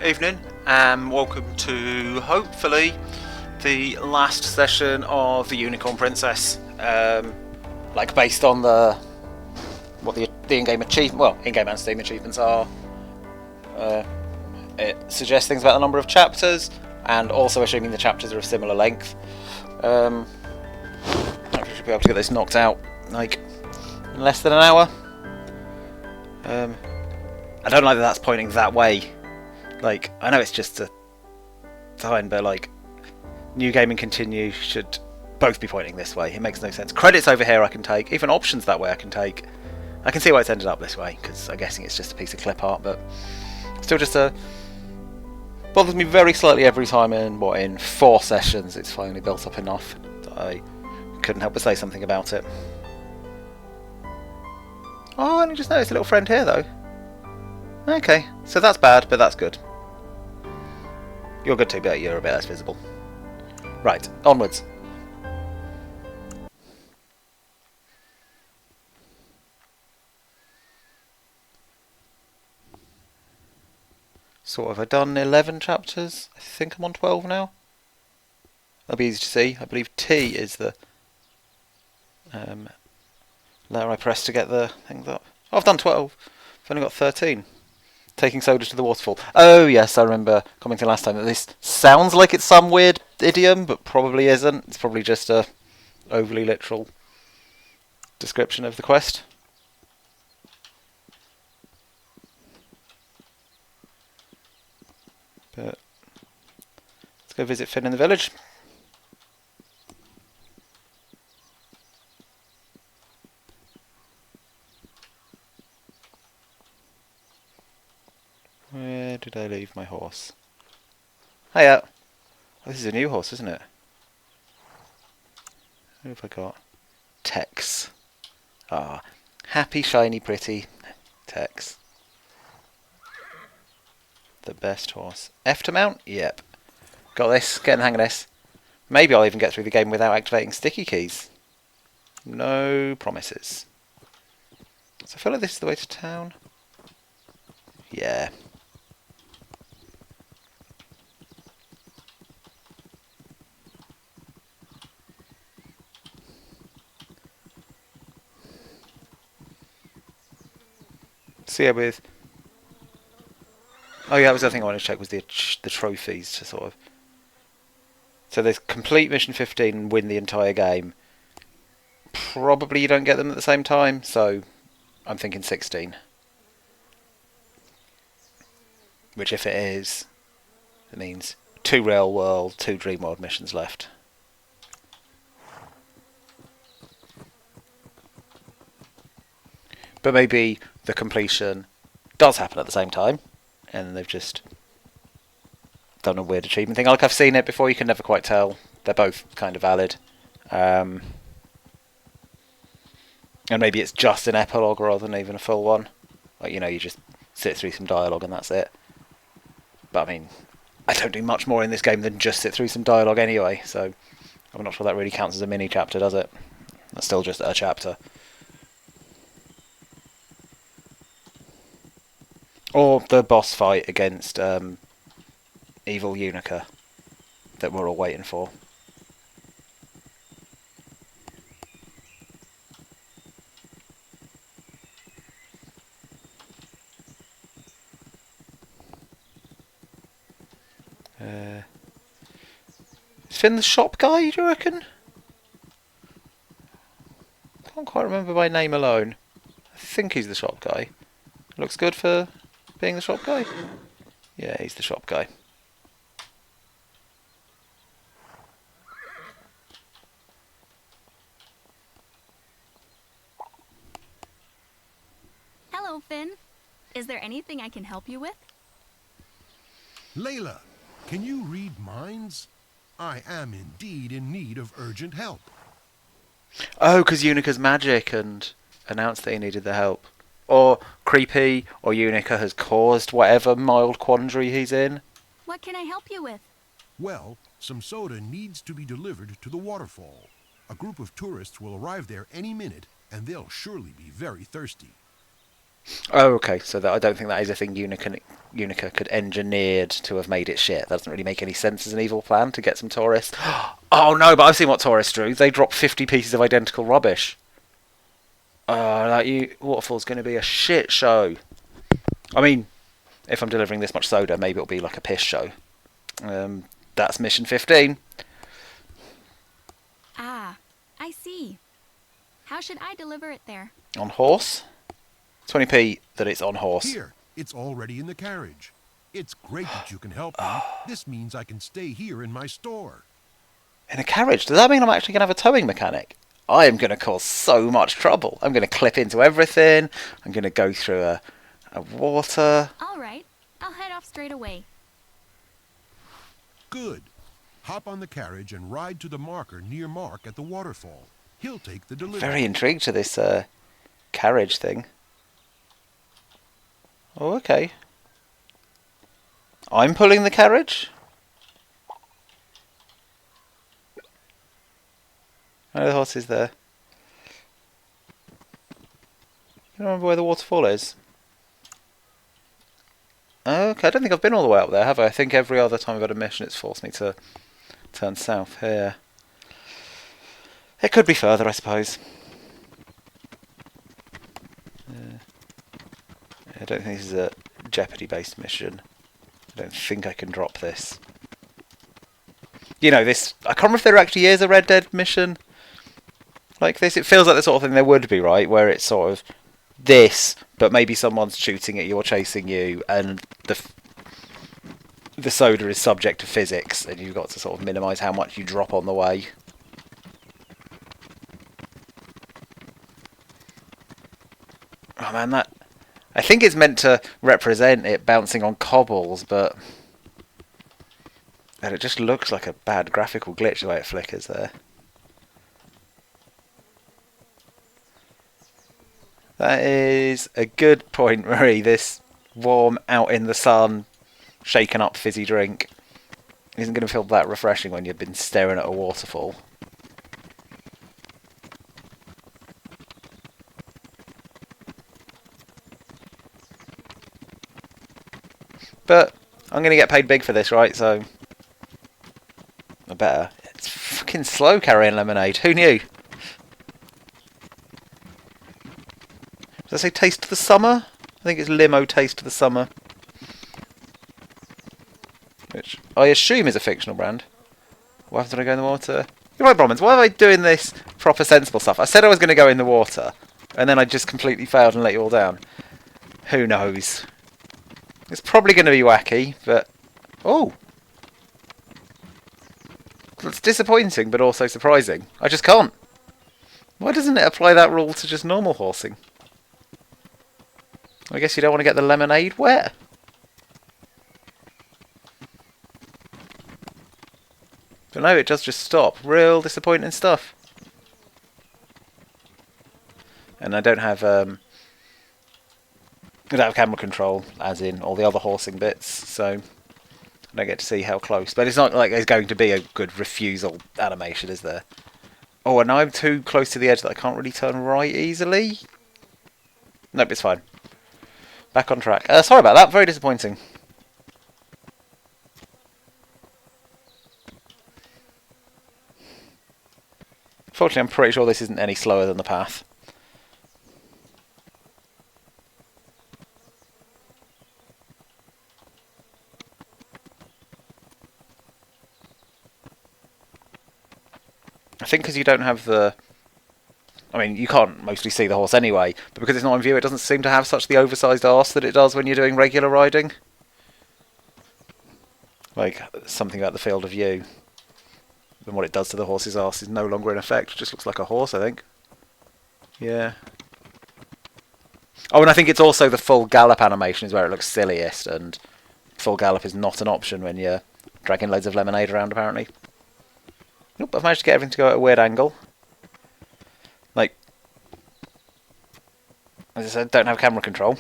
Evening, and welcome to hopefully the last session of the Unicorn Princess. Like based on what the in-game achievement, well, in-game and Steam achievements are. It suggests things about the number of chapters, and also assuming the chapters are of similar length. I should be able to get this knocked out like in less than an hour. I don't like that that's pointing that way. Like, I know it's just a sign, but like, New Game and Continue should both be pointing this way. It makes no sense. Credits over here I can take, even options that way I can take. I can see why it's ended up this way, because I'm guessing it's just a piece of clip art, but still just bothers me very slightly every time in 4 sessions it's finally built up enough that I couldn't help but say something about it. Oh, and I just noticed a little friend here though. Okay, so that's bad, but that's good. You're good too, but you're a bit less visible. Right, onwards. So have I done 11 chapters? I think I'm on 12 now. That'll be easy to see. I believe T is the letter I press to get the things up. Oh, I've done 12. I've only got 13. Taking soda to the waterfall. Oh yes, I remember commenting last time that this sounds like it's some weird idiom, but probably isn't. It's probably just a overly literal description of the quest. But let's go visit Finn in the village. Where did I leave my horse? Hiya! Oh, this is a new horse, isn't it? Who have I got? Tex. Ah, happy, shiny, pretty Tex. The best horse. F to mount? Yep. Got this. Getting the hang of this. Maybe I'll even get through the game without activating sticky keys. No promises. So I feel like this is the way to town. Yeah. So yeah, with... Oh yeah, that was the other thing I wanted to check, was the trophies to sort of... So there's complete mission 15 and win the entire game. Probably you don't get them at the same time, so I'm thinking 16. Which if it is, it means 2 real world, 2 dream world missions left. But maybe the completion does happen at the same time, and they've just done a weird achievement thing. Like, I've seen it before, you can never quite tell. They're both kind of valid. And maybe it's just an epilogue rather than even a full one. Like, you know, you just sit through some dialogue and that's it. But I mean, I don't do much more in this game than just sit through some dialogue anyway, so I'm not sure that really counts as a mini chapter, does it? That's still just a chapter. Or the boss fight against Evil Unica that we're all waiting for. Is Finn the shop guy, do you reckon? Can't quite remember by name alone. I think he's the shop guy. Looks good for being the shop guy. Yeah, he's the shop guy. Hello, Finn. Is there anything I can help you with? Layla, can you read minds? I am indeed in need of urgent help. Oh, because Unica's magic and announced that he needed the help. Or Creepy or Unica has caused whatever mild quandary he's in. What can I help you with? Well, some soda needs to be delivered to the waterfall. A group of tourists will arrive there any minute, and they'll surely be very thirsty. Oh, okay. So that I don't think that is a thing Unica could engineered to have made it shit. That doesn't really make any sense as an evil plan to get some tourists. Oh no, but I've seen what tourists do. They drop 50 pieces of identical rubbish. Waterfall's going to be a shit show. I mean, if I'm delivering this much soda, maybe it'll be like a piss show. That's mission 15. Ah, I see. How should I deliver it there? On horse? 20p that it's on horse. Here, it's already in the carriage. It's great that you can help me. This means I can stay here in my store. In a carriage? Does that mean I'm actually going to have a towing mechanic? I am going to cause so much trouble. I'm going to clip into everything. I'm going to go through a water. All right. I'll head off straight away. Good. Hop on the carriage and ride to the marker near Mark at the waterfall. He'll take the delivery. Very intrigued to this carriage thing. Oh, okay. I'm pulling the carriage? Oh, the horse is there. You remember where the waterfall is? Okay, I don't think I've been all the way up there, have I? I think every other time I've had a mission it's forced me to turn south here. It could be further, I suppose. I don't think this is a Jeopardy-based mission. I don't think I can drop this. You know, this... I can't remember if there actually is a Red Dead mission like this. It feels like the sort of thing there would be, right? Where it's sort of this, but maybe someone's shooting at you or chasing you, and the soda is subject to physics, and you've got to sort of minimise how much you drop on the way. Oh man, that... I think it's meant to represent it bouncing on cobbles, but... And it just looks like a bad graphical glitch the way it flickers there. That is a good point, Marie. This warm, out in the sun, shaken up fizzy drink isn't going to feel that refreshing when you've been staring at a waterfall. But I'm going to get paid big for this, right? So I better. It's fucking slow carrying lemonade. Who knew? Does that say taste of the summer? I think it's limo taste of the summer. Which I assume is a fictional brand. Why did I go in the water? You're right, Bromans. Why am I doing this proper sensible stuff? I said I was going to go in the water, and then I just completely failed and let you all down. Who knows? It's probably going to be wacky, but... Oh! It's disappointing, but also surprising. I just can't. Why doesn't it apply that rule to just normal horsing? I guess you don't want to get the lemonade wet. But no, it does just stop. Real disappointing stuff. And I don't have camera control, as in all the other horsing bits, so I don't get to see how close. But it's not like there's going to be a good refusal animation, is there? Oh, and I'm too close to the edge that I can't really turn right easily. Nope, it's fine. Back on track. Sorry about that, very disappointing. Fortunately, I'm pretty sure this isn't any slower than the path. I think because you don't have the I mean, you can't mostly see the horse anyway, but because it's not in view, it doesn't seem to have such the oversized arse that it does when you're doing regular riding. Like, something about the field of view and what it does to the horse's arse is no longer in effect. It just looks like a horse, I think. Yeah. Oh, and I think it's also the full gallop animation is where it looks silliest, and full gallop is not an option when you're dragging loads of lemonade around, apparently. Nope, I've managed to get everything to go at a weird angle. Like, as I said, don't have camera control.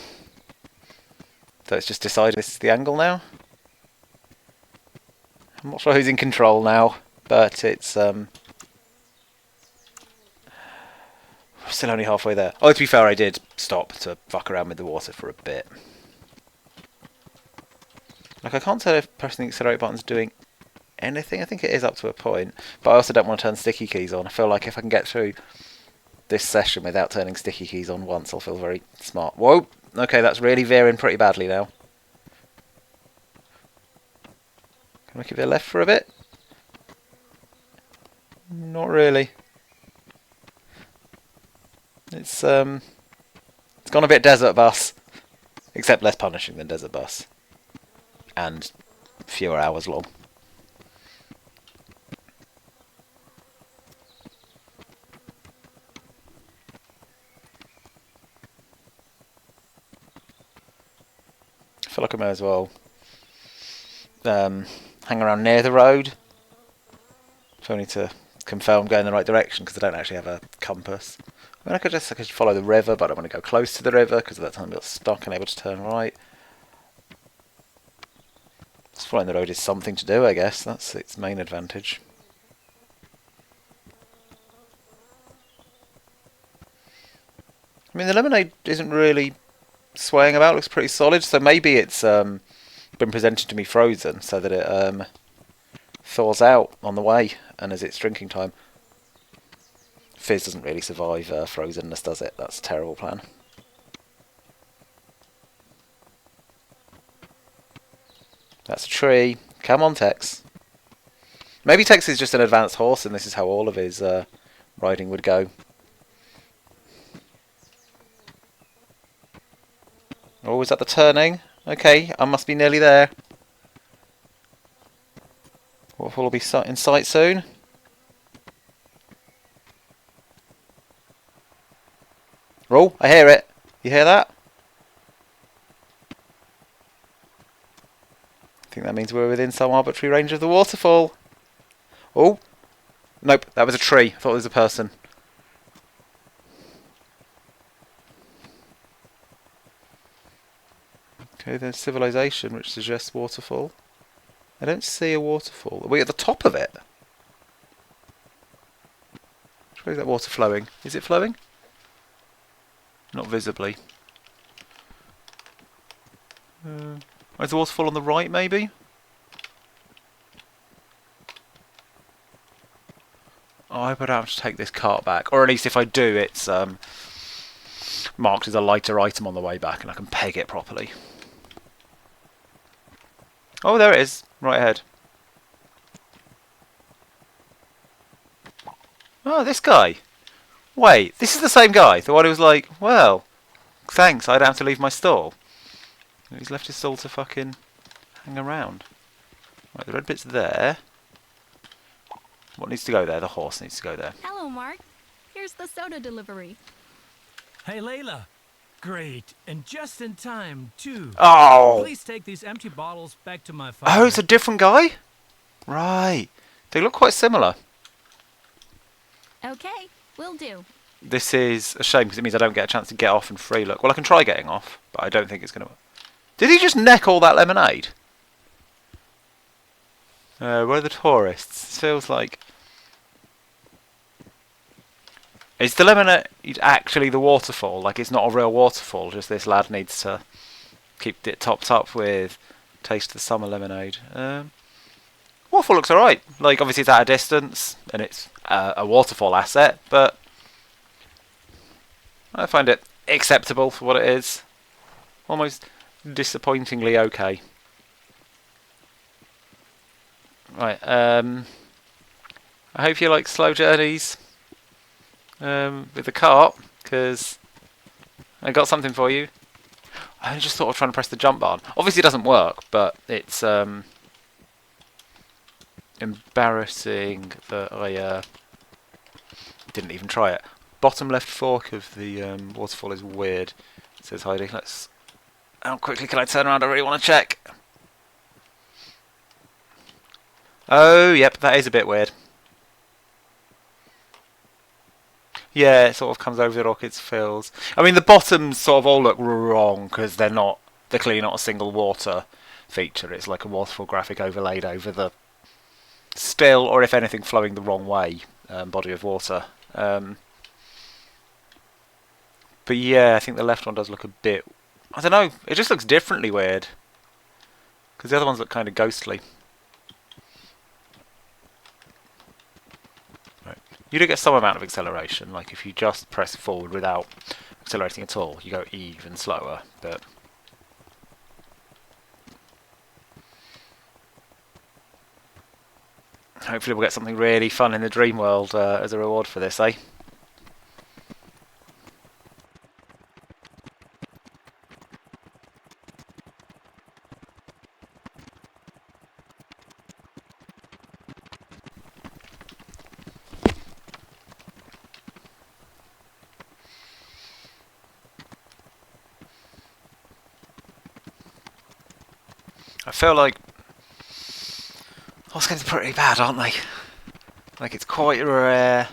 So it's just decided this is the angle now. I'm not sure who's in control now, but it's we're still only halfway there. Oh, to be fair, I did stop to fuck around with the water for a bit. Like, I can't tell if pressing the accelerate button's doing anything. I think it is up to a point, but I also don't want to turn sticky keys on. I feel like if I can get through this session without turning sticky keys on once, I'll feel very smart. Whoa! Okay, that's really veering pretty badly now. Can I keep it left for a bit? Not really. It's gone a bit Desert Bus, except less punishing than Desert Bus, and fewer hours long. I feel like I may as well hang around near the road, if only to confirm I'm going in the right direction, because I don't actually have a compass. I mean, I could follow the river, but I don't want to go close to the river because at that time I got stuck and able to turn right. Just following the road is something to do, I guess. That's its main advantage. I mean, the lemonade isn't really swaying about. It looks pretty solid, so maybe it's been presented to me frozen so that it thaws out on the way and as it's drinking time. Fizz doesn't really survive frozenness, does it? That's a terrible plan. That's a tree. Come on, Tex. Maybe Tex is just an advanced horse and this is how all of his riding would go. Oh, is that the turning? Okay, I must be nearly there. Waterfall will be in sight soon. Oh, I hear it. You hear that? I think that means we're within some arbitrary range of the waterfall. Oh! Nope, that was a tree. I thought it was a person. Okay, there's civilization, which suggests waterfall. I don't see a waterfall. Are we at the top of it? Where is that water flowing? Is it flowing? Not visibly. Is the waterfall on the right, maybe? Oh, I hope I don't have to take this cart back. Or at least if I do, it's marked as a lighter item on the way back and I can peg it properly. Oh, there it is. Right ahead. Oh, this guy. Wait, this is the same guy. The one who was like, well, thanks, I don't have to leave my stall. He's left his stall to fucking hang around. Right, the red bit's there. What needs to go there? The horse needs to go there. Hello, Mark. Here's the soda delivery. Hey, Layla. Great, and just in time, too. Oh! Please take these empty bottles back to my Oh, father. it's a different guy? Right. They look quite similar. Okay, will do. This is a shame because it means I don't get a chance to get off and free look. Well, I can try getting off, but I don't think it's going to work. Did he just neck all that lemonade? Where are the tourists? This feels like... Is the lemonade actually the waterfall? Like, it's not a real waterfall, just this lad needs to keep it topped up with Taste the Summer lemonade. Waterfall looks alright. Like, obviously it's at a distance, and it's a waterfall asset, but I find it acceptable for what it is. Almost disappointingly okay. Right, I hope you like slow journeys. with the cart, because I got something for you. I just thought of trying to press the jump button. Obviously it doesn't work, but it's embarrassing that I didn't even try it. Bottom left fork of the waterfall is weird, says Heidi. Let's... How quickly can I turn around? I really want to check. Oh, yep, that is a bit weird. Yeah, it sort of comes over the rocket's fills. I mean, the bottoms sort of all look wrong because they're clearly not a single water feature. It's like a waterfall graphic overlaid over the still, or if anything, flowing the wrong way body of water. But yeah, I think the left one does look a bit... I don't know, it just looks differently weird. Because the other ones look kind of ghostly. Right. You do get some amount of acceleration, like if you just press forward without accelerating at all, you go even slower, but... Hopefully we'll get something really fun in the dream world as a reward for this, eh? I feel like horse games are pretty bad, aren't they? Like, it's quite rare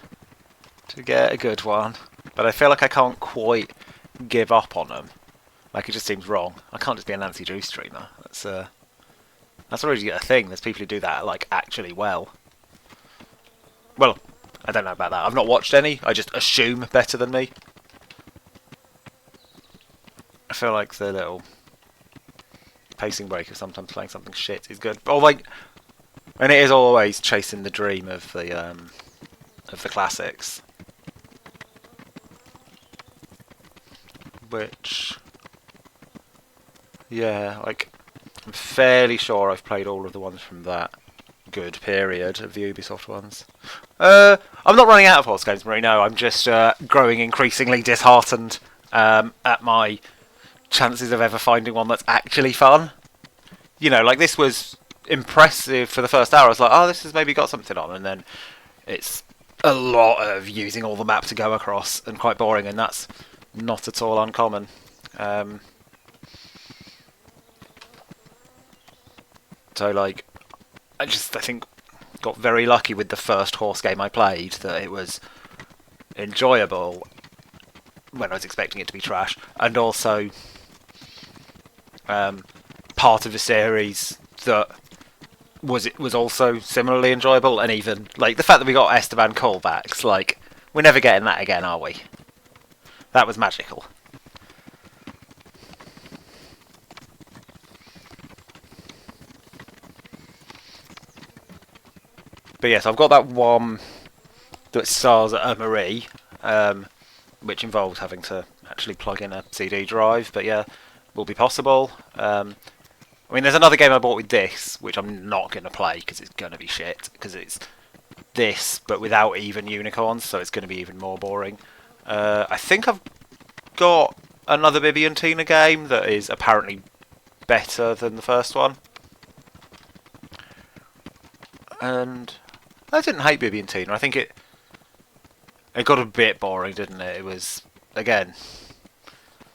to get a good one, but I feel like I can't quite give up on them. Like, it just seems wrong. I can't just be a Nancy Drew streamer. That's already a thing. There's people who do that, like, actually well. Well, I don't know about that. I've not watched any. I just assume better than me. I feel like the little pacing break of sometimes playing something shit is good. Or like, and it is always chasing the dream of the classics, which, yeah, like I'm fairly sure I've played all of the ones from that good period of the Ubisoft ones. I'm not running out of horse games, Marino. I'm just growing increasingly disheartened at my chances of ever finding one that's actually fun. You know, like this was impressive for the first hour. I was like, oh, this has maybe got something on, and then it's a lot of using all the map to go across and quite boring, and that's not at all uncommon. So like, I think got very lucky with the first horse game I played, that it was enjoyable when I was expecting it to be trash, and also part of the series that was also similarly enjoyable, and even like the fact that we got Esteban callbacks, like we're never getting that again, are we? That was magical. But yes, I've got that one that stars at Marie, which involves having to actually plug in a CD drive, but yeah, will be possible. I mean, there's another game I bought with this, which I'm not going to play because it's going to be shit, because it's this, but without even unicorns, so it's going to be even more boring. I think I've got another Bibi and Tina game that is apparently better than the first one. And I didn't hate Bibi and Tina. I think it got a bit boring, didn't it? It was, again,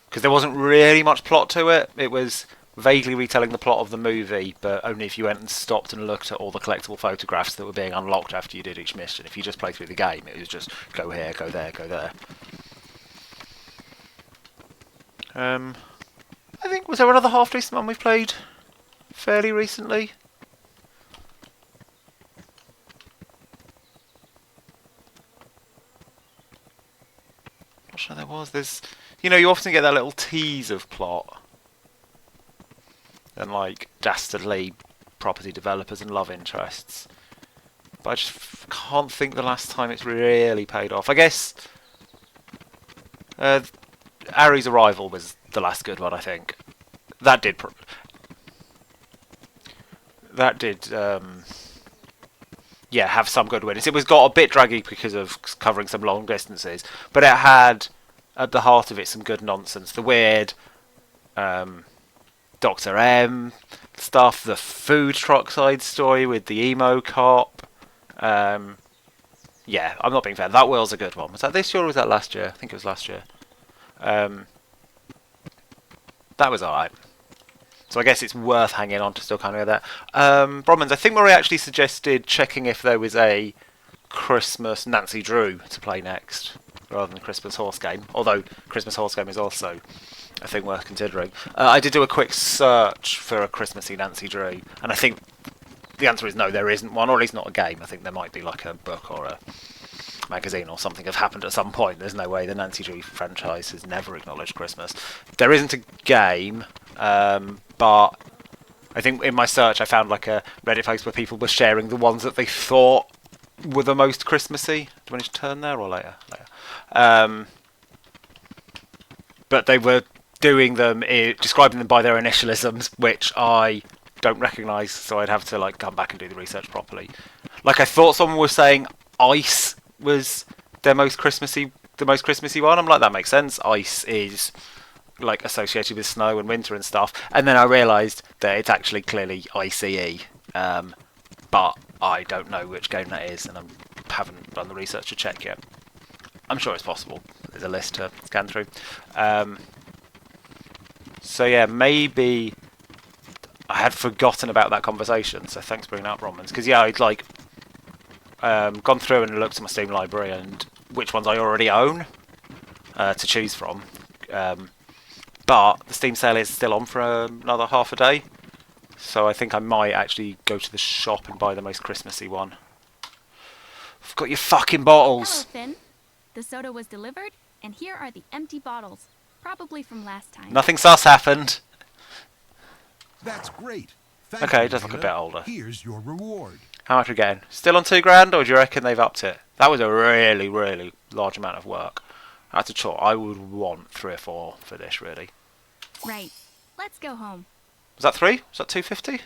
because there wasn't really much plot to it. It was vaguely retelling the plot of the movie, but only if you went and stopped and looked at all the collectible photographs that were being unlocked after you did each mission. If you just play through the game, it was just go here, go there, go there. I think, was there another half decent one we've played fairly recently? Not sure there was. There's, you know, you often get that little tease of plot. And like dastardly property developers and love interests, but I just can't think the last time it's really paid off. I guess Ari's Arrival was the last good one. I think that did yeah, have some good winners. It was got a bit draggy because of covering some long distances, but it had at the heart of it some good nonsense. The weird Dr. M stuff, the food truck side story with the emo cop. Yeah, I'm not being fair. That was a good one. Was that this year or was that last year? I think it was last year. That was alright. So I guess it's worth hanging on to still kind of that. Bromans, I think Murray actually suggested checking if there was a Christmas Nancy Drew to play next, rather than Christmas Horse Game. Although Christmas Horse Game is also a thing worth considering. I did do a quick search for a Christmassy Nancy Drew, and I think the answer is no, there isn't one, or at least not a game. I think there might be like a book or a magazine or something have happened at some point. There's no way the Nancy Drew franchise has never acknowledged Christmas. There isn't a game, but I think in my search I found like a Reddit post where people were sharing the ones that they thought were the most Christmassy. Do I need to turn there or later? But they were doing them, describing them by their initialisms, which I don't recognise, so I'd have to like come back and do the research properly. Like I thought someone was saying ice was the most Christmassy one. I'm like, that makes sense. Ice is like associated with snow and winter and stuff, and then I realised that it's actually clearly ICE, but I don't know which game that is, and I haven't done the research to check yet. I'm sure it's possible. There's a list to scan through. So yeah, maybe I had forgotten about that conversation, so thanks for bringing that up, Romans. Because yeah, I'd like gone through and looked at my Steam library and which ones I already own to choose from. But the Steam sale is still on for another half a day, so I think I might actually go to the shop and buy the most Christmassy one. I've got your fucking bottles. Hello, Finn. The soda was delivered, and here are the empty bottles. Probably from last time. Nothing sus happened. That's great. Thank Okay, you, it does look a Layla. bit older. Here's your reward. How much are we getting? Still on $2,000, or do you reckon they've upped it? That was a really, really large amount of work. That's a chore. I would want 3 or 4 for this, really. Right. Let's go home. Was that 3? Was that 250?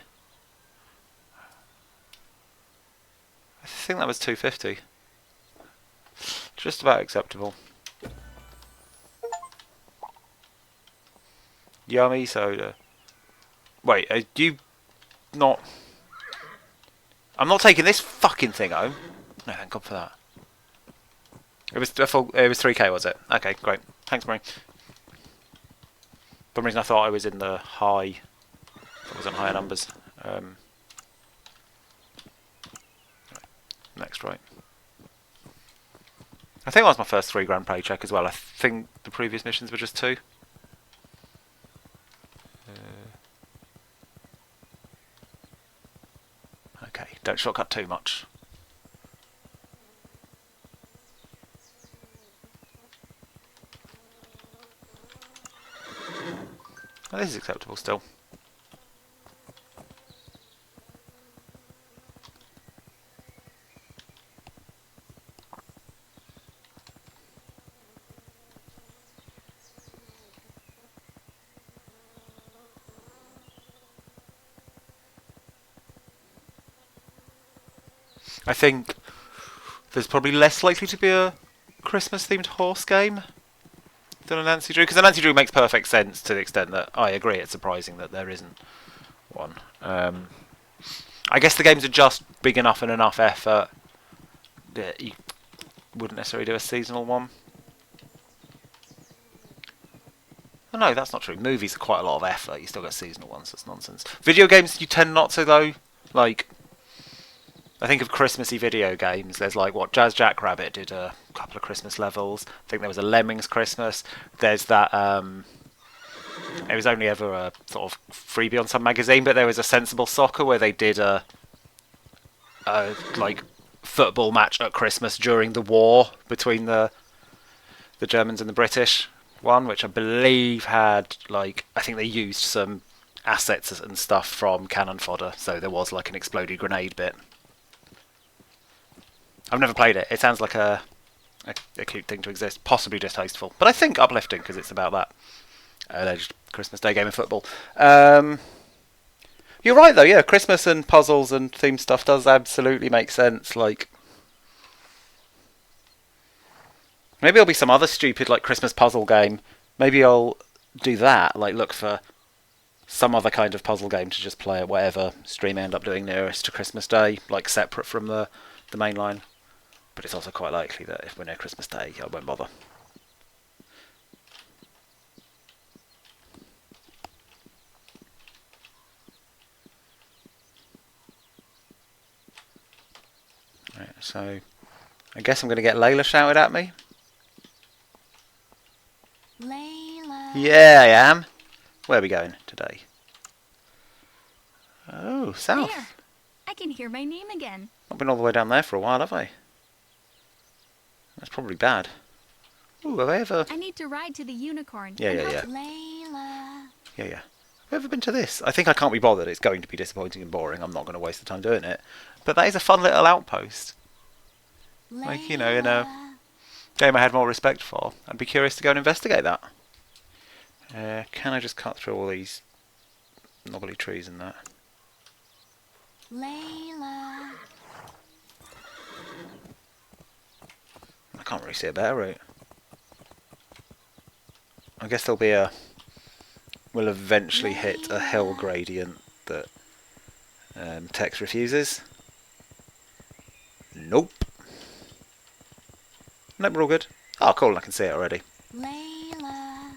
I think that was 250. Just about acceptable. Yummy soda. Wait, are you not... I'm not taking this fucking thing home. No, thank God for that. It was 3K, was it? Okay, great. Thanks, Marie. For some reason I thought I was in the high... I was on higher numbers. Next, right. I think that was my first $3,000 paycheck as well. I think the previous missions were just 2. Okay, don't shortcut too much. Oh, this is acceptable still. I think there's probably less likely to be a Christmas-themed horse game than a Nancy Drew, because the Nancy Drew makes perfect sense to the extent that I agree it's surprising that there isn't one. I guess the games are just big enough and enough effort that you wouldn't necessarily do a seasonal one. Oh, no, that's not true. Movies are quite a lot of effort. You still get seasonal ones. That's nonsense. Video games, you tend not to, though. Like, I think of Christmassy video games. There's like what Jazz Jackrabbit did a couple of Christmas levels. I think there was a Lemmings Christmas. There's that. It was only ever a sort of freebie on some magazine, but there was a Sensible Soccer where they did a like football match at Christmas during the war between the Germans and the British one, which I believe had like I think they used some assets and stuff from cannon fodder, so there was like an exploded grenade bit. I've never played it. It sounds like a cute thing to exist, possibly distasteful, but I think uplifting because it's about that alleged Christmas Day game of football. You're right though, yeah, Christmas and puzzles and theme stuff does absolutely make sense. Like, maybe there'll be some other stupid like Christmas puzzle game. Maybe I'll do that, like look for some other kind of puzzle game to just play at whatever stream I end up doing nearest to Christmas Day, like separate from the main line. But it's also quite likely that if we're near Christmas Day, I won't bother. Right, so I guess I'm going to get Layla shouted at me. Layla. Yeah, I am. Where are we going today? Oh, south. There. I can hear my name again. Not been all the way down there for a while, have I? That's probably bad. Ooh, have I ever... I need to ride to the unicorn. Yeah, and yeah, help yeah. Layla. Yeah. Have I ever been to this? I think I can't be bothered. It's going to be disappointing and boring. I'm not going to waste the time doing it. But that is a fun little outpost. Like, you know, in a game I had more respect for. I'd be curious to go and investigate that. Can I just cut through all these knobbly trees and that? Layla. I can't really see a better route. I guess there'll be a... We'll eventually hit a hill gradient that Tex refuses. Nope. Nope, we're all good. Oh, cool, I can see it already. Layla.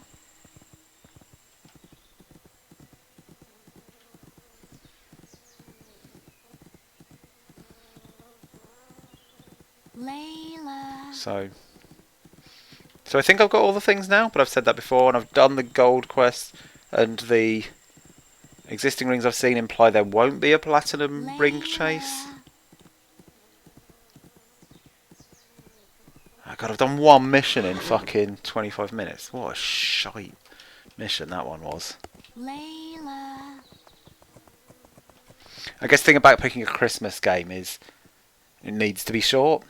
Layla. So I think I've got all the things now, but I've said that before, and I've done the gold quest, and the existing rings I've seen imply there won't be a platinum ring chase. Oh god, I've done one mission in fucking 25 minutes. What a shite mission that one was. Layla. I guess the thing about picking a Christmas game is it needs to be short.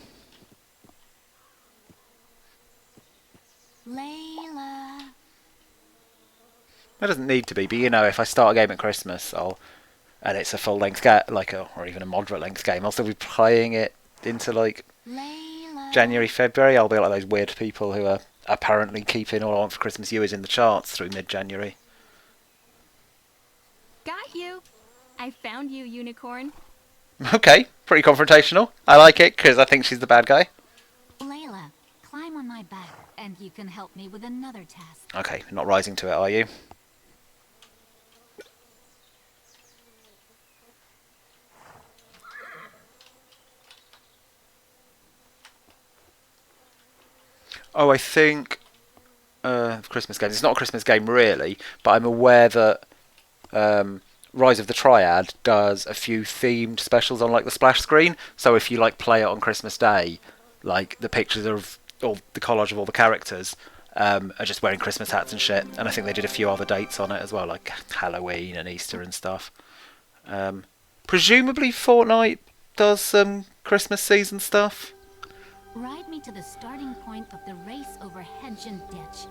Layla. It doesn't need to be, but you know, if I start a game at Christmas, and it's a full-length game, or even a moderate-length game, I'll still be playing it into like Layla. January, February. I'll be like those weird people who are apparently keeping All I Want for Christmas You Is in the charts through mid-January. Got you. I found you, unicorn. Okay, pretty confrontational. I like it because I think she's the bad guy. Layla, climb on my back, and you can help me with another task. Okay, you're not rising to it, are you? Oh, I think Christmas game. It's not a Christmas game really, but I'm aware that Rise of the Triad does a few themed specials on like the splash screen. So if you like play it on Christmas Day, like the pictures of all the collage of all the characters are just wearing Christmas hats and shit. And I think they did a few other dates on it as well, like Halloween and Easter and stuff. Presumably Fortnite does some Christmas season stuff. Ride me to the starting point of the race over hedge and ditch.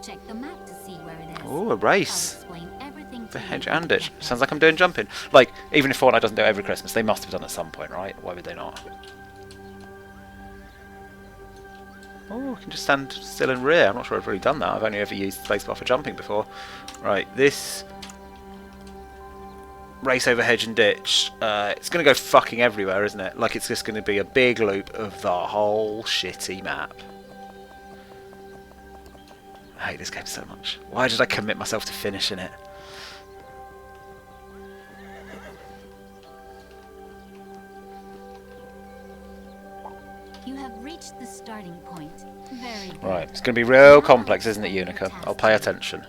Check the map to see where it is. Oh, a race. I'll explain everything The to hedge you and when ditch. we get Sounds there. like I'm doing jumping. Like, even if Fortnite doesn't do it every Christmas, they must have done it at some point, right? Why would they not? Oh, I can just stand still and rear. I'm not sure I've really done that. I've only ever used spacebar for jumping before. Right, this race over hedge and ditch. It's going to go fucking everywhere, isn't it? Like, it's just going to be a big loop of the whole shitty map. I hate this game so much. Why did I commit myself to finishing it? You have reached the starting point. Very good. Right, it's going to be real complex, isn't it, Unica? I'll pay attention.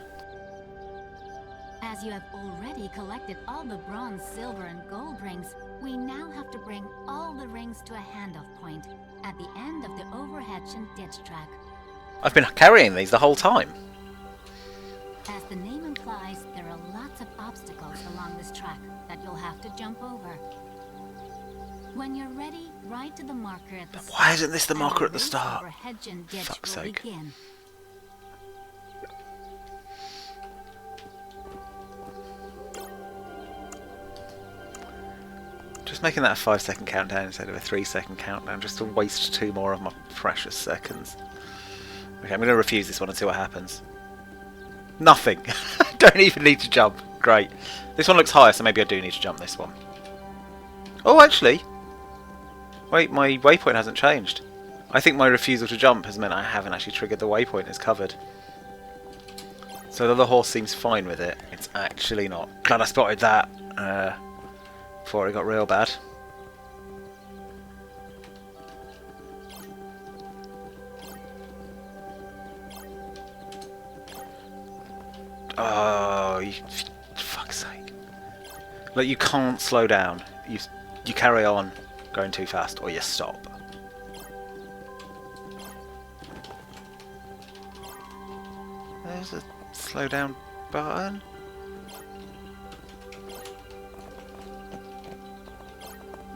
As you have already collected all the bronze, silver, and gold rings, we now have to bring all the rings to a handoff point at the end of the overhedge and ditch track. I've been carrying these the whole time. As the name implies, there are lots of obstacles along this track that you'll have to jump over. When you're ready, ride to the marker at the But start. why isn't this the and marker at the race start? over hedge and ditch Fuck's will sake. begin. making that a 5-second countdown instead of a 3-second countdown, just to waste 2 more of my precious seconds. Okay, I'm going to refuse this one and see what happens. Nothing! Don't even need to jump. Great. This one looks higher, so maybe I do need to jump this one. Oh, actually! Wait, my waypoint hasn't changed. I think my refusal to jump has meant I haven't actually triggered the waypoint, it's covered. So the other horse seems fine with it. It's actually not. Glad I spotted that before it got real bad. Oh, for fuck's sake. Like, you can't slow down. You carry on going too fast, or you stop. There's a slow down button.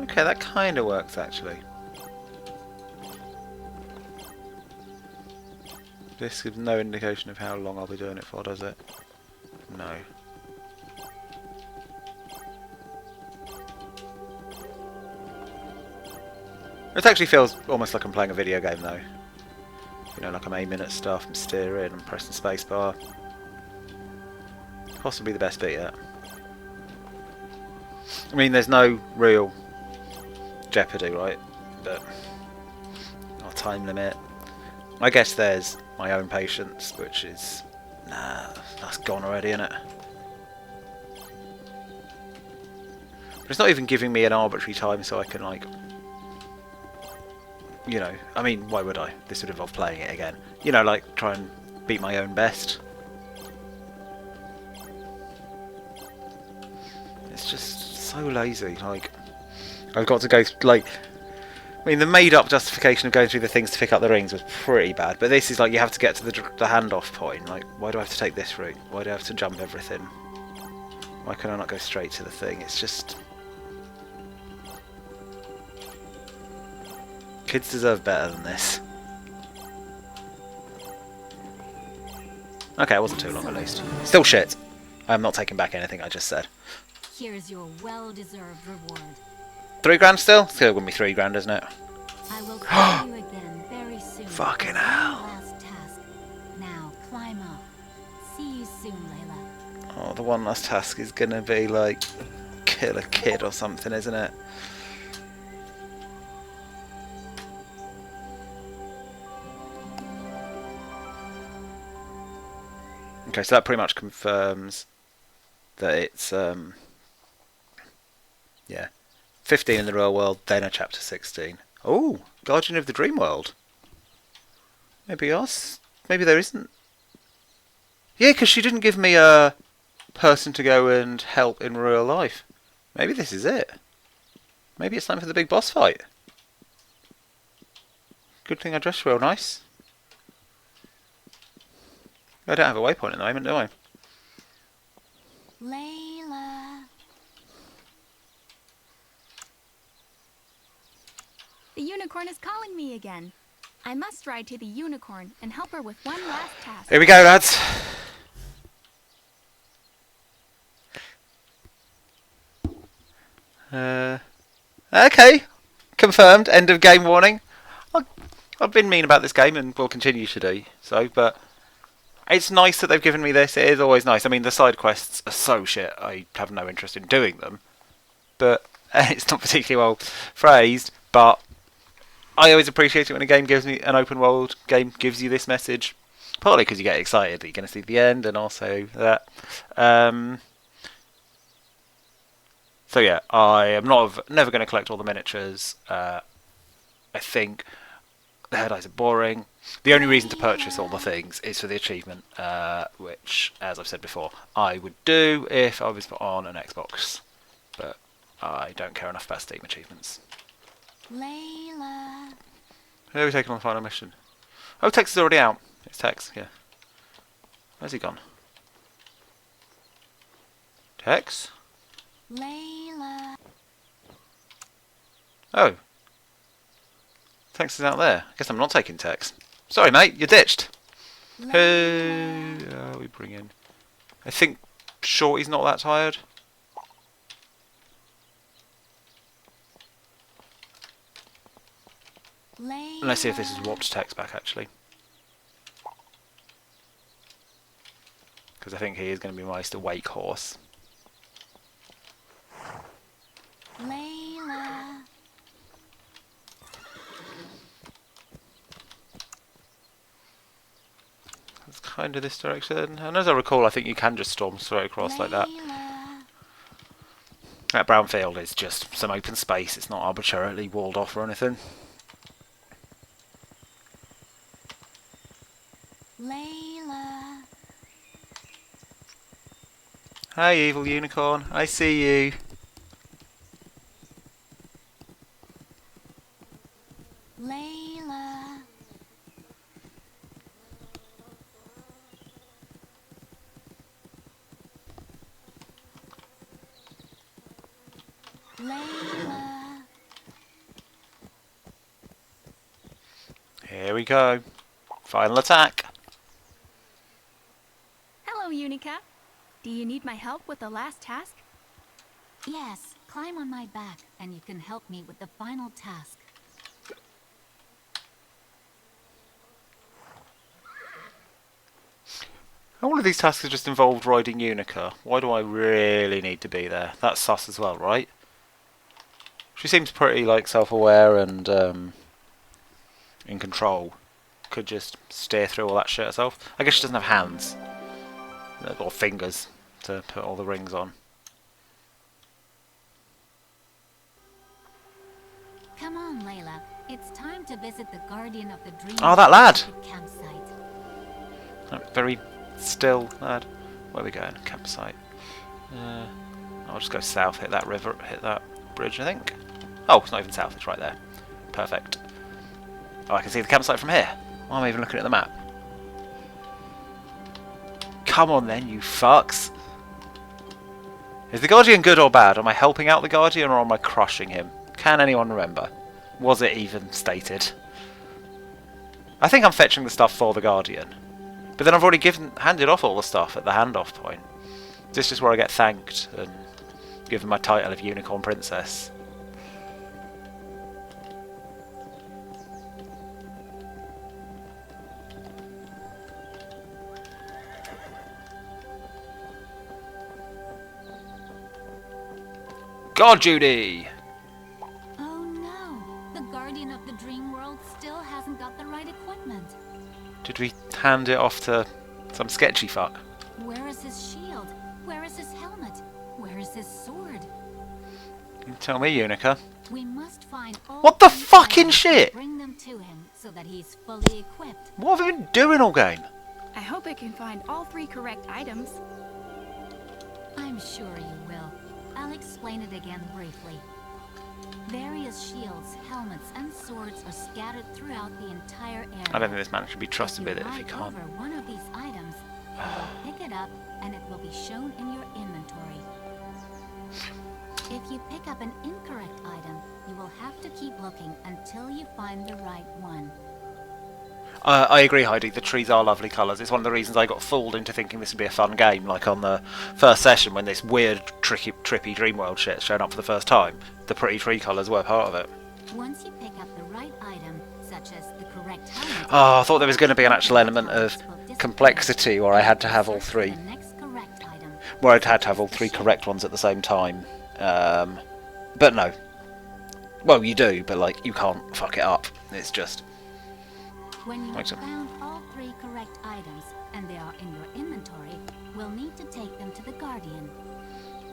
Okay, that kind of works actually. This gives no indication of how long I'll be doing it for, does it? No. It actually feels almost like I'm playing a video game though. You know, like I'm aiming at stuff, I'm steering, I'm pressing spacebar. Possibly the best bit yet. I mean, there's no real jeopardy, right? But no time limit. I guess there's my own patience, which is... Nah, that's gone already, isn't it? But it's not even giving me an arbitrary time so I can, like... You know, I mean, why would I? This would involve playing it again. You know, like, try and beat my own best. It's just so lazy, like... I've got to go, like... I mean, the made-up justification of going through the things to pick up the rings was pretty bad, but this is like, you have to get to the handoff point. Like, why do I have to take this route? Why do I have to jump everything? Why can I not go straight to the thing? It's just... Kids deserve better than this. Okay, it wasn't too long at least. Still shit. I'm not taking back anything I just said. Here's your well-deserved reward. £3 still? Still gonna be £3, isn't it? I will call you again very soon. Fucking for hell. one last task. Now climb up. See you soon, Layla. Oh, the one last task is gonna be like kill a kid or something, isn't it? Okay, so that pretty much confirms that it's yeah, 15 in the real world, then a chapter 16. Oh, Guardian of the Dream World. Maybe us? Maybe there isn't. Yeah, because she didn't give me a person to go and help in real life. Maybe this is it. Maybe it's time for the big boss fight. Good thing I dressed real nice. I don't have a waypoint at the moment, do I? Layla. The unicorn is calling me again. I must ride to the unicorn and help her with one last task. Here we go, lads. Okay. Confirmed. End of game warning. I've been mean about this game and will continue to do so, but it's nice that they've given me this. It is always nice. I mean, the side quests are so shit, I have no interest in doing them. But it's not particularly well phrased, but I always appreciate it when a game gives me, an open world game gives you this message. Partly because you get excited that you're going to see the end, and also that. So yeah, I am never going to collect all the miniatures. I think the head eyes are boring. The only reason to purchase all the things is for the achievement, which, as I've said before, I would do if I was put on an Xbox. But I don't care enough about Steam achievements. Layla. Who are we taking on the final mission? Oh, Tex is already out. It's Tex, yeah. Where's he gone? Tex? Layla. Oh. Tex is out there. I guess I'm not taking Tex. Sorry, mate, you're ditched. Who are we bringing? I think Shorty's not that tired. Layla. Let's see if this is warped text back, actually. Because I think he is going to be my most awake horse. Layla. It's kind of this direction. And as I recall, I think you can just storm straight across like that. Layla. That brown field is just some open space. It's not arbitrarily walled off or anything. Layla. Hi, evil unicorn. I see you. Layla. Layla. Here we go. Final attack. Hello, Unica. Do you need my help with the last task? Yes, climb on my back and you can help me with the final task. All of these tasks have just involved riding Unica. Why do I really need to be there? That's sus as well, right? She seems pretty like self-aware and in control. Could just steer through all that shit herself. I guess she doesn't have hands or fingers to put all the rings on. Come on, Layla. It's time to visit the Guardian of the Dream. Oh, that lad! Campsite. That very still lad. Where are we going? Campsite. I'll just go south, hit that river, hit that bridge, I think. Oh, it's not even south, it's right there. Perfect. Oh, I can see the campsite from here. Why am I even looking at the map? Come on then, you fucks. Is the Guardian good or bad? Am I helping out the Guardian or am I crushing him? Can anyone remember? Was it even stated? I think I'm fetching the stuff for the Guardian. But then I've already handed off all the stuff at the handoff point. This is where I get thanked and given my title of Unicorn Princess. God, Judy! Oh no! The Guardian of the Dream World still hasn't got the right equipment. Did we hand it off to some sketchy fuck? Where is his shield? Where is his helmet? Where is his sword? You tell me, Unica. We must find all What the these fucking items shit? and bring them to him so that he's fully equipped. What have we been doing all game? I hope I can find all 3 correct items. I'm sure you will. I'll explain it again briefly. Various shields, helmets, and swords are scattered throughout the entire area. I don't think this man should be trusted with it if he ride can't. over one of these items, you will pick it up and it will be shown in your inventory. If you pick up an incorrect item, you will have to keep looking until you find the right one. I agree, Heidi. The trees are lovely colours. It's one of the reasons I got fooled into thinking this would be a fun game, like on the first session when this weird, trippy Dreamworld shit showed up for the first time. The pretty tree colours were part of it. Once you pick up the right item, such as the correct helmet... Oh, I thought there was going to be an actual element of complexity where I had to have all search for 3. the next correct item. Where I'd had to have all 3 correct ones at the same time. But no. Well, you do, but like, you can't fuck it up. It's just... When you Like have so. found all 3 correct items, and they are in your inventory, we'll need to take them to the Guardian.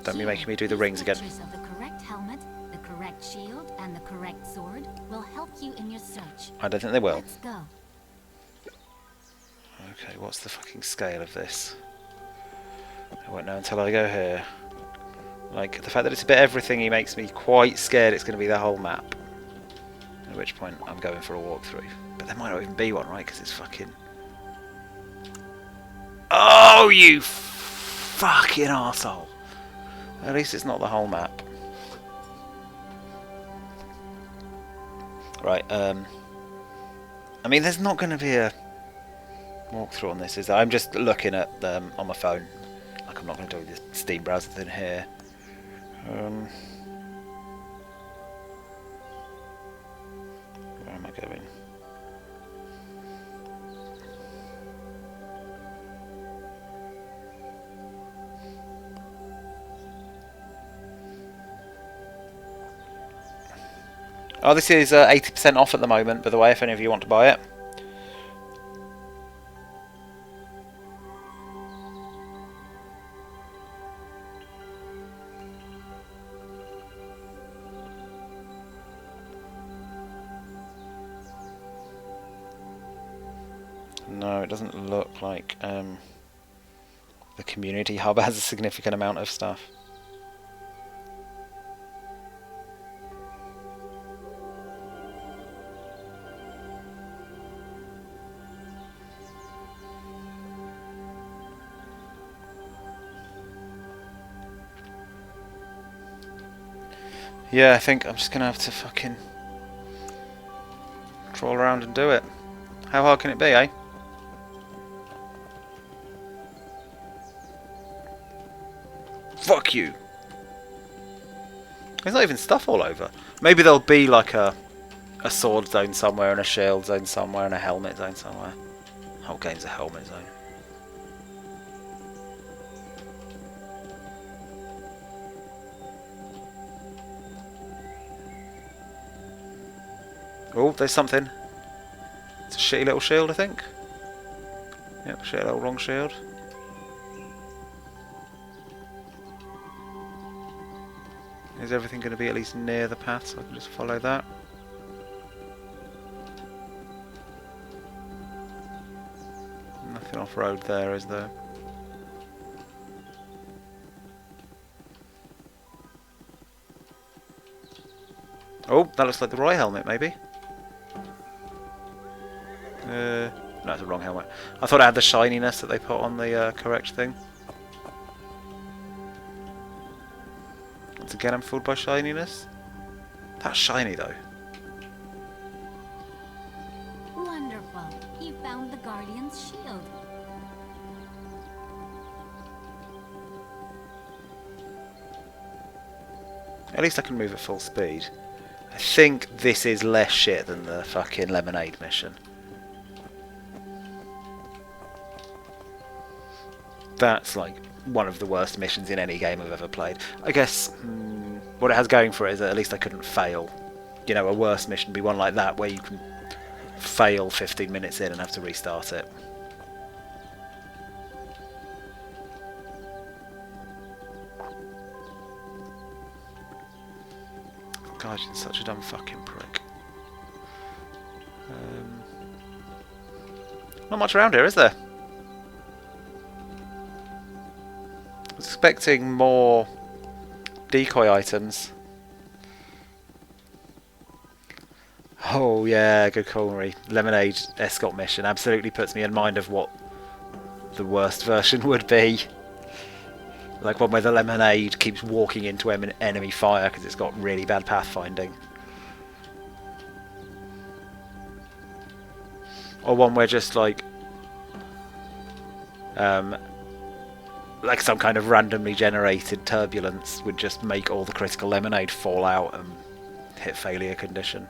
Don't be Here, making me do the these rings again. pictures of the correct helmet, the correct shield, and the correct sword will help you in your search. I don't think they will. Let's go. Okay, what's the fucking scale of this? I won't know until I go here. Like, the fact that it's a bit everything-y makes me quite scared it's going to be the whole map. At which point, I'm going for a walkthrough. But there might not even be one, right? Because it's fucking... Oh, you fucking arsehole! At least it's not the whole map. Right, I mean, there's not going to be a walkthrough on this, is there? I'm just looking at them on my phone. Like, I'm not going to do this Steam browser thing here. Where am I going? Oh, this is 80% off at the moment, by the way, if any of you want to buy it. No, it doesn't look like the community hub has a significant amount of stuff. Yeah, I think I'm just gonna have to fucking troll around and do it. How hard can it be, eh? Fuck you! There's not even stuff all over. Maybe there'll be like a sword zone somewhere, and a shield zone somewhere, and a helmet zone somewhere. The whole game's a helmet zone. Oh, there's something. It's a shitty little shield, I think. Yep, shitty little wrong shield. Is everything going to be at least near the path so I can just follow that? Nothing off-road there, is there? Oh, that looks like the right helmet, maybe? No, it's the wrong helmet. I thought it had the shininess that they put on the correct thing. Once again, I'm fooled by shininess. That's shiny, though. Wonderful. You found the Guardian's shield. At least I can move at full speed. I think this is less shit than the fucking Lemonade mission. That's like one of the worst missions in any game I've ever played. I guess what it has going for it is that at least I couldn't fail. You know, a worse mission would be one like that where you can fail 15 minutes in and have to restart it. God, you're such a dumb fucking prick. Not much around here, is there? I was expecting more decoy items. Oh yeah, good call, Marie. Lemonade escort mission absolutely puts me in mind of what the worst version would be. Like one where the Lemonade keeps walking into enemy fire because it's got really bad pathfinding. Or one where just like some kind of randomly generated turbulence would just make all the critical Lemonade fall out and hit failure condition.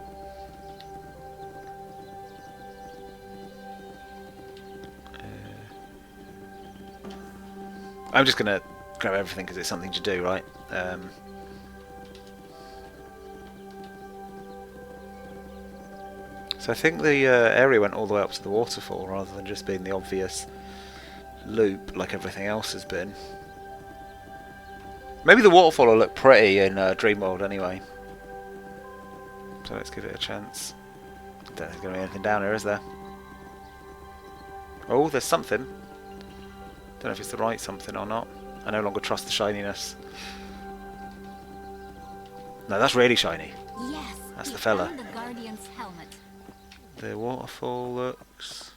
I'm just gonna grab everything because it's something to do, right? So I think the area went all the way up to the waterfall rather than just being the obvious loop like everything else has been. Maybe the waterfall will look pretty in Dreamworld anyway. So let's give it a chance. I don't think there's going to be anything down here, is there? Oh, there's something. Don't know if it's the right something or not. I no longer trust the shininess. No, that's really shiny. Yes, That's we the fella. found the Guardian's helmet. The waterfall looks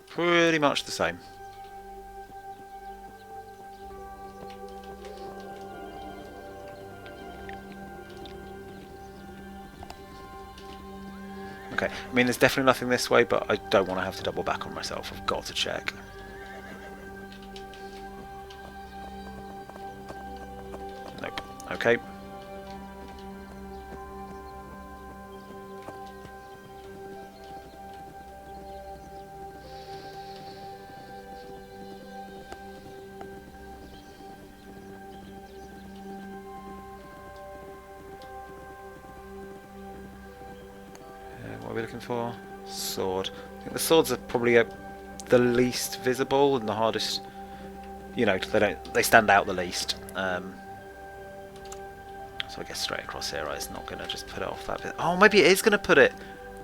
pretty much the same. Okay, I mean there's definitely nothing this way, but I don't want to have to double back on myself. I've got to check. Nope. Okay. are we looking for? Sword. I think the swords are probably the least visible and the hardest. You know, they stand out the least. So I guess straight across here, right? It's not going to just put it off that bit. Oh, maybe it is going to put it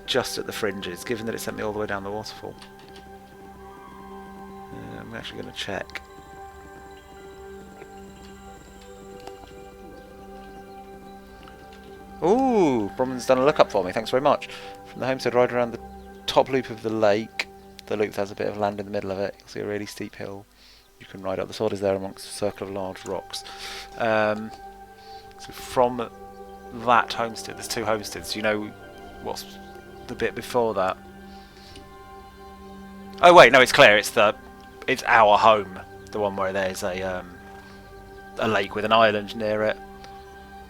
just at the fringes, given that it sent me all the way down the waterfall. I'm actually going to check. Ooh, Bronwyn's done a lookup for me. Thanks very much. From the homestead, right around the top loop of the lake. The loop has a bit of land in the middle of it. You'll see a really steep hill. You can ride up. The sword is there amongst a circle of large rocks. So from that homestead, there's 2 homesteads. Do you know what's the bit before that? Oh wait, no, it's clear. It's our home, the one where there's a lake with an island near it.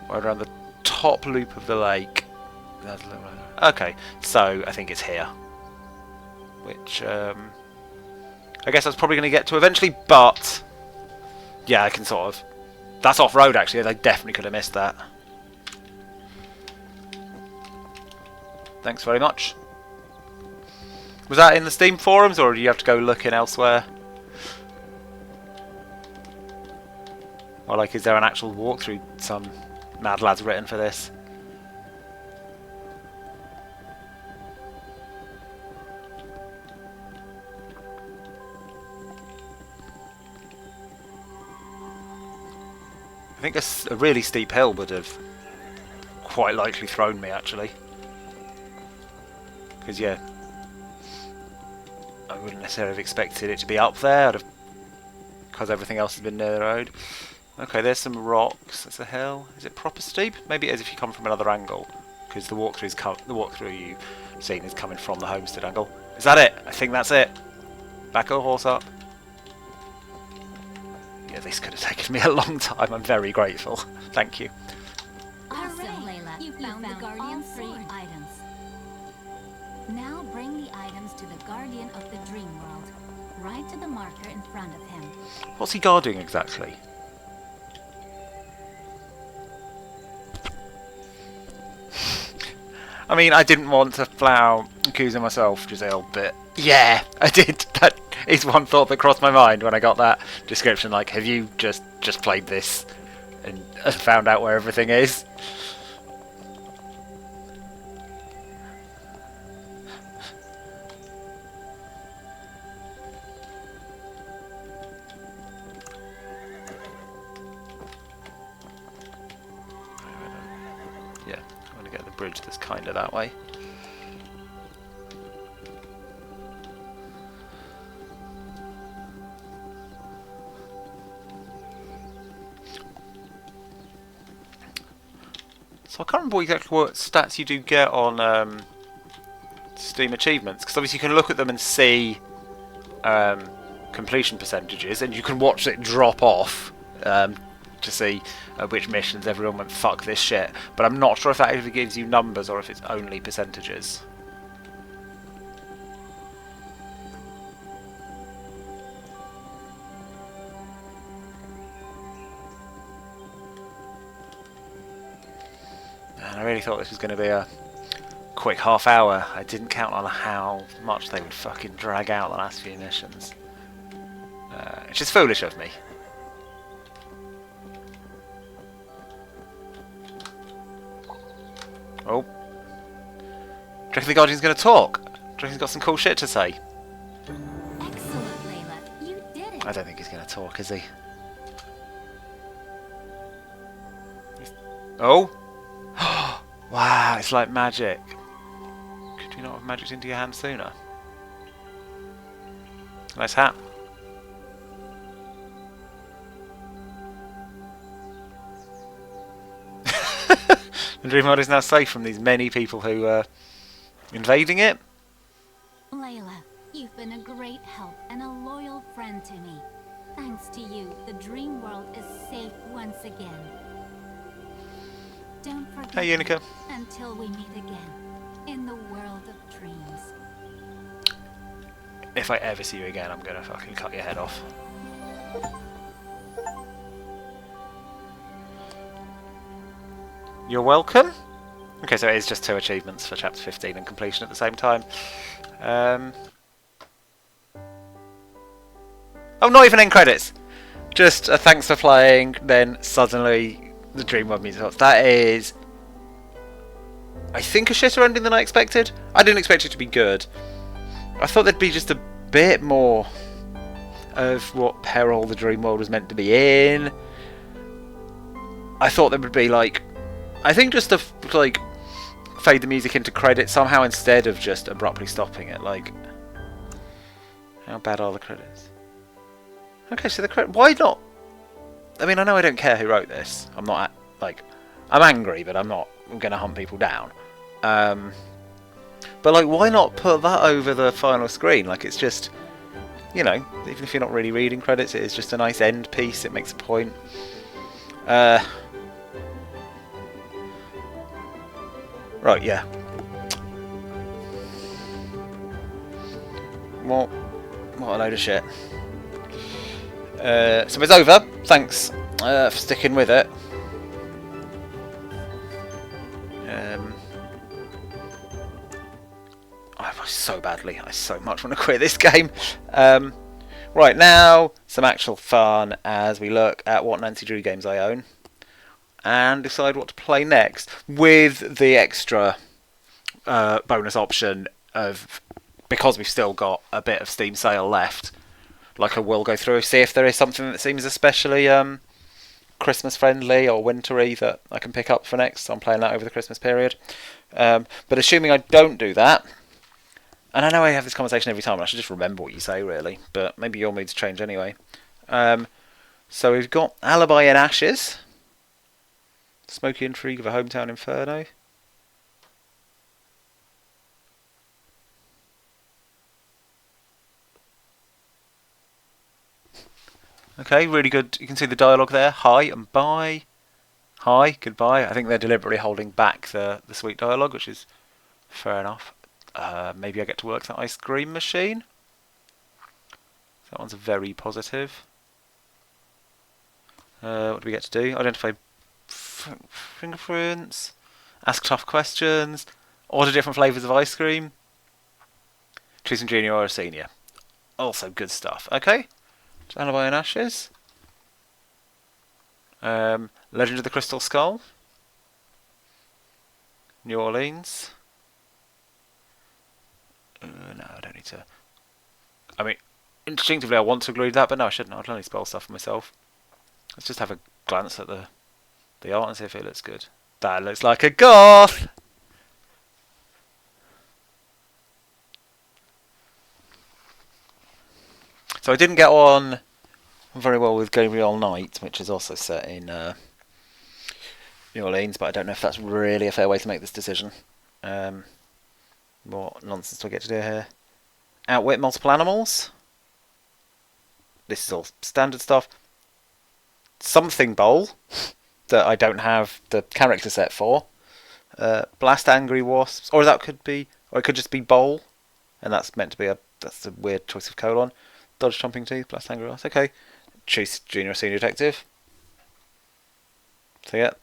Right around the top loop of the lake. Okay, so I think it's here. Which I guess I was probably going to get to eventually, but yeah, I can sort of. That's off-road, actually. They definitely could have missed that. Thanks very much. Was that in the Steam forums, or do you have to go looking elsewhere? Or, like, is there an actual walkthrough some mad lad's written for this? I think a really steep hill would have quite likely thrown me, actually. Because, yeah, I wouldn't necessarily have expected it to be up there, because everything else has been near the road. Okay, there's some rocks. That's a hill. Is it proper steep? Maybe it is if you come from another angle, because the walkthrough you've seen is coming from the homestead angle. Is that it? I think that's it. Back a horse up. Yeah, this could have taken me a long time. I'm very grateful. Thank you. Awesome, Layla. You found the Guardian's 3 items. Now bring the items to the Guardian of the Dream World. Right to the marker in front of him. What's he guarding exactly? I mean, I didn't want to flout accusing myself, Giselle, but yeah, I did. That is one thought that crossed my mind when I got that description. Like, have you just played this and found out where everything is? Yeah, I'm going to get the bridge that's kind of that way. So I can't remember exactly what stats you do get on Steam achievements, because obviously you can look at them and see completion percentages, and you can watch it drop off to see which missions everyone went fuck this shit. But I'm not sure if that actually gives you numbers or if it's only percentages. And I really thought this was going to be a quick half hour. I didn't count on how much they would fucking drag out the last few missions. It's just foolish of me. Oh. Do you reckon the Guardian's going to talk? Do you reckon he's got some cool shit to say? Excellent, Layla. You did it. I don't think he's going to talk, is he? Oh! Wow, it's like magic. Could you not have magicked into your hand sooner? Nice hat. The Dream World is now safe from these many people who are invading it. Layla, you've been a great help and a loyal friend to me. Thanks to you, the Dream World is safe once again. Don't forget Hey, Unica. me until we meet again in the world of dreams. If I ever see you again, I'm gonna fucking cut your head off. You're welcome? Okay, so it is just 2 achievements for chapter 15 and completion at the same time. Oh, not even end credits! Just a thanks for playing, then suddenly the Dream World music starts. That is, I think, a shitter ending than I expected. I didn't expect it to be good. I thought there'd be just a bit more of what peril the Dream World was meant to be in. I thought there would be, like, I think just to like fade the music into credits somehow instead of just abruptly stopping it. Like, how bad are the credits? Okay, so the credit. Why not? I mean, I know I don't care who wrote this. I'm not like, I'm angry, but I'm not going to hunt people down. But like, why not put that over the final screen? Like, it's just, you know, even if you're not really reading credits, it is just a nice end piece. It makes a point. Right, yeah. What a load of shit. So it's over. Thanks for sticking with it. I so much want to quit this game. Right, now some actual fun as we look at what Nancy Drew games I own and decide what to play next, with the extra bonus option of, because we've still got a bit of Steam sale left, like, I will go through, see if there is something that seems especially Christmas friendly or wintry that I can pick up for next. So I'm playing that over the Christmas period. But assuming I don't do that, and I know I have this conversation every time, and I should just remember what you say, really, but maybe your mood's change anyway. So we've got Alibi in Ashes, Smoky Intrigue of a Hometown Inferno. Okay, really good. You can see the dialogue there. Hi and bye. Hi, goodbye. I think they're deliberately holding back the sweet dialogue, which is fair enough. Maybe I get to work that ice cream machine. That one's very positive. What do we get to do? Identify fingerprints. Ask tough questions. Order different flavours of ice cream. Choose a junior or a senior. Also good stuff. Okay. Alibi in Ashes. Legend of the Crystal Skull. New Orleans. No, I don't need to. I mean, instinctively I want to agree with that, but no, I shouldn't. I'd only spell stuff for myself. Let's just have a glance at the art and see if it looks good. That looks like a goth! So I didn't get on very well with Gabriel Knight, which is also set in New Orleans, but I don't know if that's really a fair way to make this decision. What nonsense do I get to do here? Outwit multiple animals. This is all standard stuff. Something Bowl, that I don't have the character set for. Blast Angry Wasps, or that could be, or it could just be Bowl, and that's meant to be that's a weird choice of colon. Dodge Chomping Teeth, Blast Angry Wasps, okay. Choose Junior or Senior Detective. So yeah,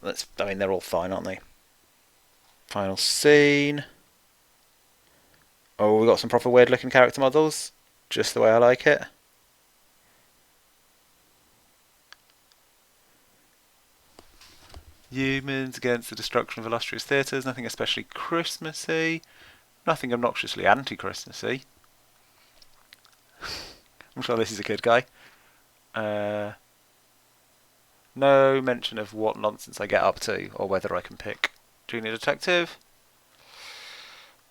I mean, they're all fine, aren't they? Final scene. Oh, we've got some proper weird looking character models, just the way I like it. Humans against the destruction of illustrious theatres, nothing especially Christmassy, nothing obnoxiously anti-Christmassy. I'm sure this is a good guy. No mention of what nonsense I get up to, or whether I can pick Junior Detective.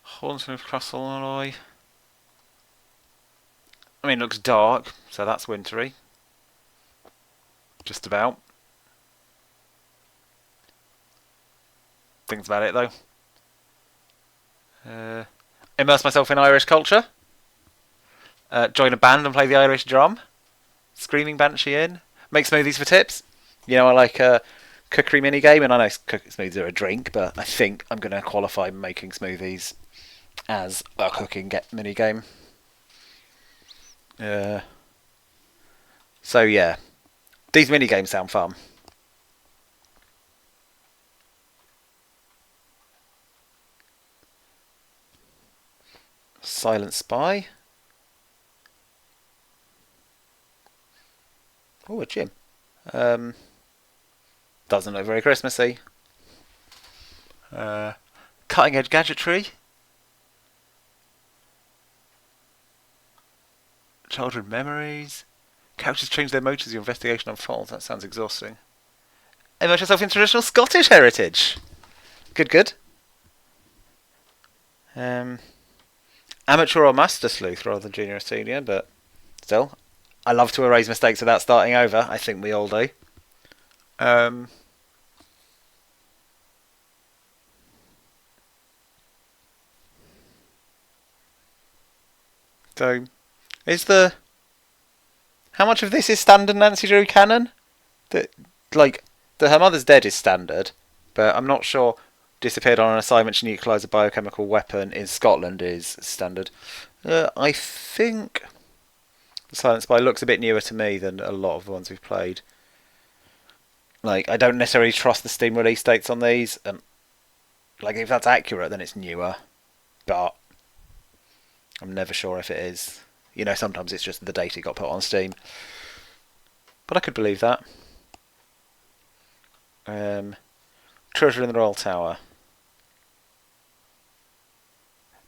Haunting of Castle Alloy. I mean, it looks dark, so that's wintry. Just about. Things about it, though. Immerse myself in Irish culture. Join a band and play the Irish drum. Screaming Banshee in. Make smoothies for tips. You know, I like a cookery minigame, and I know smoothies are a drink, but I think I'm going to qualify making smoothies as a cooking minigame. So yeah, these minigames sound fun. Silent Spy. Oh, a gym. Doesn't look very Christmassy. Cutting edge gadgetry. Childhood memories. Characters change their motives as your investigation unfolds. That sounds exhausting. Immerse yourself in traditional Scottish heritage. Good, good. Amateur or master sleuth rather than junior or senior, but still, I love to erase mistakes without starting over. I think we all do. So, how much of this is standard Nancy Drew canon? That, like, Her Mother's Dead is standard, but I'm not sure disappeared on an assignment to neutralise a biochemical weapon in Scotland is standard. I think The Silent Spy looks a bit newer to me than a lot of the ones we've played. Like, I don't necessarily trust the Steam release dates on these. Like, if that's accurate, then it's newer. But I'm never sure if it is. You know, sometimes it's just the date it got put on Steam. But I could believe that. Treasure in the Royal Tower.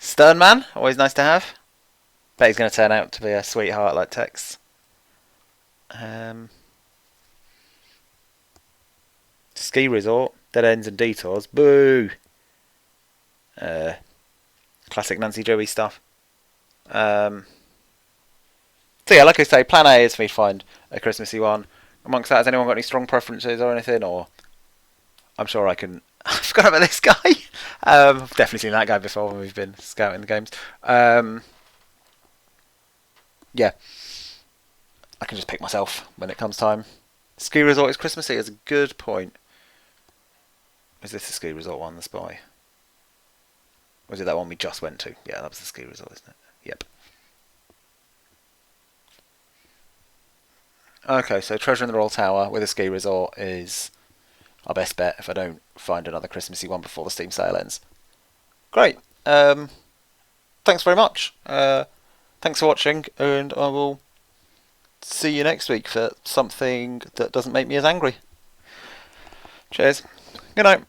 Stern Man, always nice to have. Bet he's going to turn out to be a sweetheart like Tex. Ski Resort, Dead Ends and Detours. Boo! Classic Nancy Joey stuff. So yeah, like I say, plan A is for me to find a Christmassy one. Amongst that, has anyone got any strong preferences or anything? Or I'm sure I can... I forgot about this guy. I've definitely seen that guy before when we've been scouting the games. Yeah. I can just pick myself when it comes time. Ski Resort is Christmassy is a good point. Is this the Ski Resort one, The Spy? Or is it that one we just went to? Yeah, that was the Ski Resort, isn't it? Yep. Okay, so Treasure in the Royal Tower with a Ski Resort is our best bet if I don't find another Christmassy one before the Steam sale ends. Great. Thanks very much. Thanks for watching, and I will see you next week for something that doesn't make me as angry. Cheers. Good night.